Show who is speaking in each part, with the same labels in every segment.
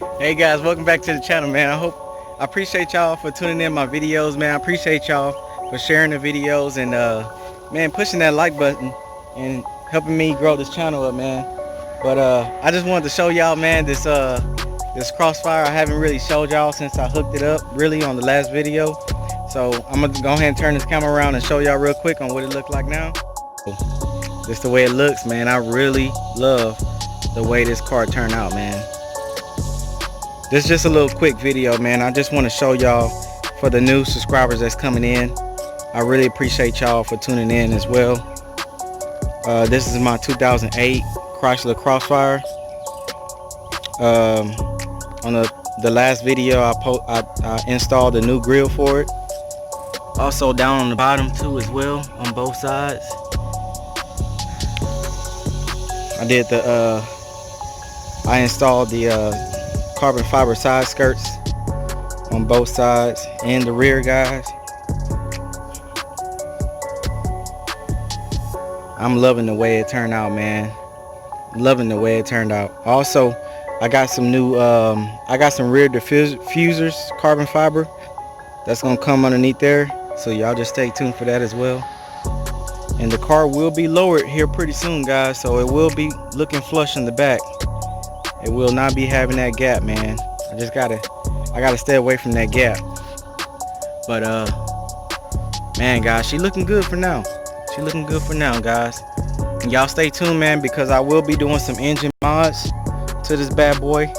Speaker 1: Hey guys, welcome back to the channel, man. I appreciate y'all for tuning in my videos, man. I appreciate y'all for sharing the videos and man, pushing that like button and helping me grow this channel up, man. But I just wanted to show y'all, man, this crossfire I haven't really showed y'all since I hooked it up really on the last video. So I'm gonna go ahead and turn this camera around and show y'all real quick on what it looked like now. Just the way it looks, man. I really love the way this car turned out, man. This is just a little quick video, man. I just want to show y'all for the new subscribers that's coming in. I really appreciate y'all for tuning in as well. This is my 2008 Chrysler Crossfire. On the last video, I installed a new grill for it. Also down on the bottom too as well on both sides. I installed the carbon fiber side skirts on both sides and the rear, guys. I'm loving the way it turned out, man. Loving the way it turned out. Also, I got some new I got some rear diffusers, carbon fiber, that's gonna come underneath there, so y'all just stay tuned for that as well. And the car will be lowered here pretty soon, guys, so it will be looking flush in the back. It will not be having that gap, man. I gotta stay away from that gap. But man, guys, she looking good for now. She looking good for now, guys. And y'all stay tuned, man, because I will be doing some engine mods to this bad boy.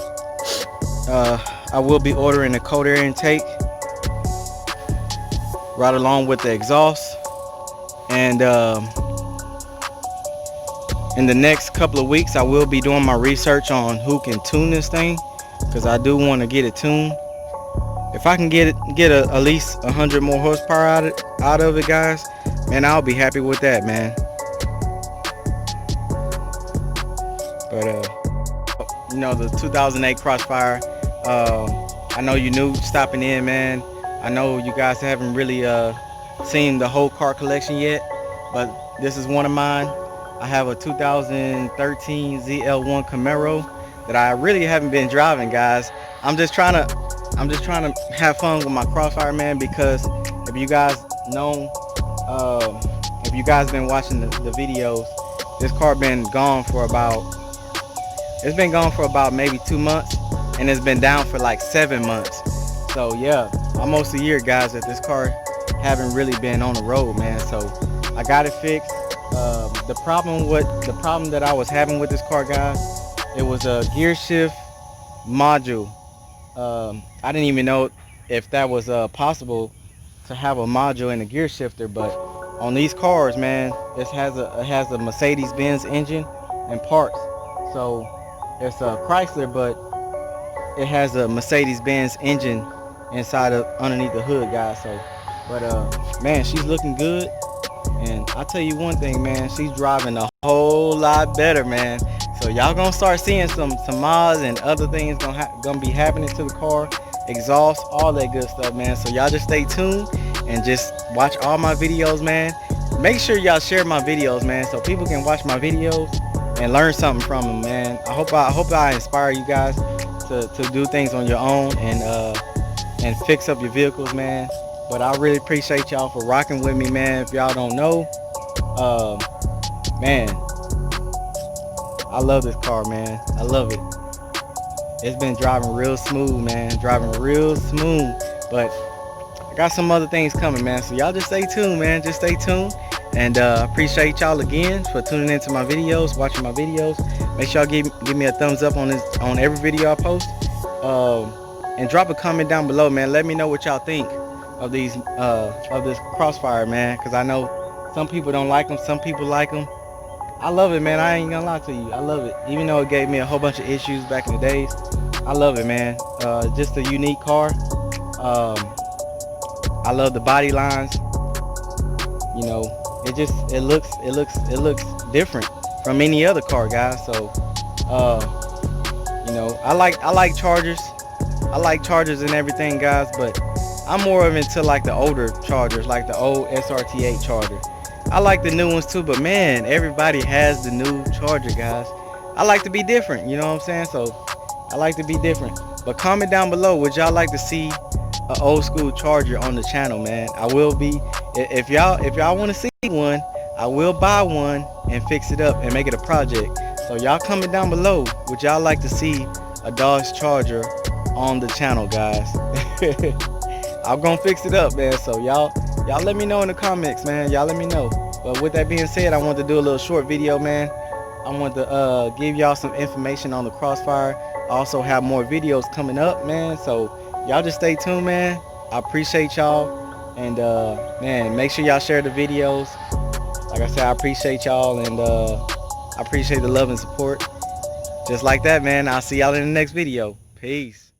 Speaker 1: I will be ordering a cold air intake right along with the exhaust. And in the next couple of weeks, I will be doing my research on who can tune this thing, because I do want to get it tuned. If I can get at least 100 more horsepower out of it, guys, man, I'll be happy with that, man. But you know, the 2008 Crossfire, I know you're new stopping in, man. I know you guys haven't really seen the whole car collection yet, but this is one of mine. I have a 2013 ZL1 Camaro that I really haven't been driving, guys. I'm just trying to have fun with my Crossfire, man, because if you guys know, if you guys been watching the videos, this car been gone for about maybe 2 months, and it's been down for like 7 months. So yeah, almost a year, guys, that this car haven't really been on the road, man. So I got it fixed. The problem that I was having with this car, guys, it was a gear shift module. I didn't even know if that was possible to have a module in a gear shifter, but on these cars, man, it has a Mercedes-Benz engine and parts. So it's a Chrysler, but it has a Mercedes-Benz engine inside of underneath the hood, guys. So, but man, she's looking good. And I'll tell you one thing, man, she's driving a whole lot better, man. So y'all gonna start seeing some mods and other things gonna be happening to the car, exhaust, all that good stuff, man. So y'all just stay tuned and just watch all my videos, man. Make sure y'all share my videos, man, so people can watch my videos and learn something from them, man. I hope I inspire you guys to do things on your own and fix up your vehicles, man. But I really appreciate y'all for rocking with me, man. If y'all don't know, man, I love this car, man. I love it. It's been driving real smooth, man. Driving real smooth. But I got some other things coming, man. So y'all just stay tuned, man. Just stay tuned. And appreciate y'all again for tuning into my videos, watching my videos. Make sure y'all give me a thumbs up on every video I post. And drop a comment down below, man. Let me know what y'all think of this Crossfire, man, because I know some people don't like them, some people like them. I love it, man. I ain't gonna lie to you, I love it. Even though it gave me a whole bunch of issues back in the days, I love it, man. Just a unique car. I love the body lines. You know, it looks different from any other car, guys. So you know, I like Chargers. I like Chargers and everything, guys, but I'm more of into like the older Chargers, like the old SRT8 Charger. I like the new ones too, but man, everybody has the new Charger, guys. I like to be different, you know what I'm saying? So I like to be different. But comment down below, would y'all like to see an old school Charger on the channel, man? I will be, if y'all want to see one, I will buy one and fix it up and make it a project. So y'all comment down below, would y'all like to see a Dodge Charger on the channel, guys? I'm gonna fix it up, man. So y'all let me know in the comments, man. Y'all let me know. But with that being said, I want to do a little short video, man. I want to give y'all some information on the Crossfire. I also have more videos coming up, man. So y'all just stay tuned, man. I appreciate y'all. And man, make sure y'all share the videos. Like I said, I appreciate y'all, and I appreciate the love and support. Just like that, man. I'll see y'all in the next video. Peace.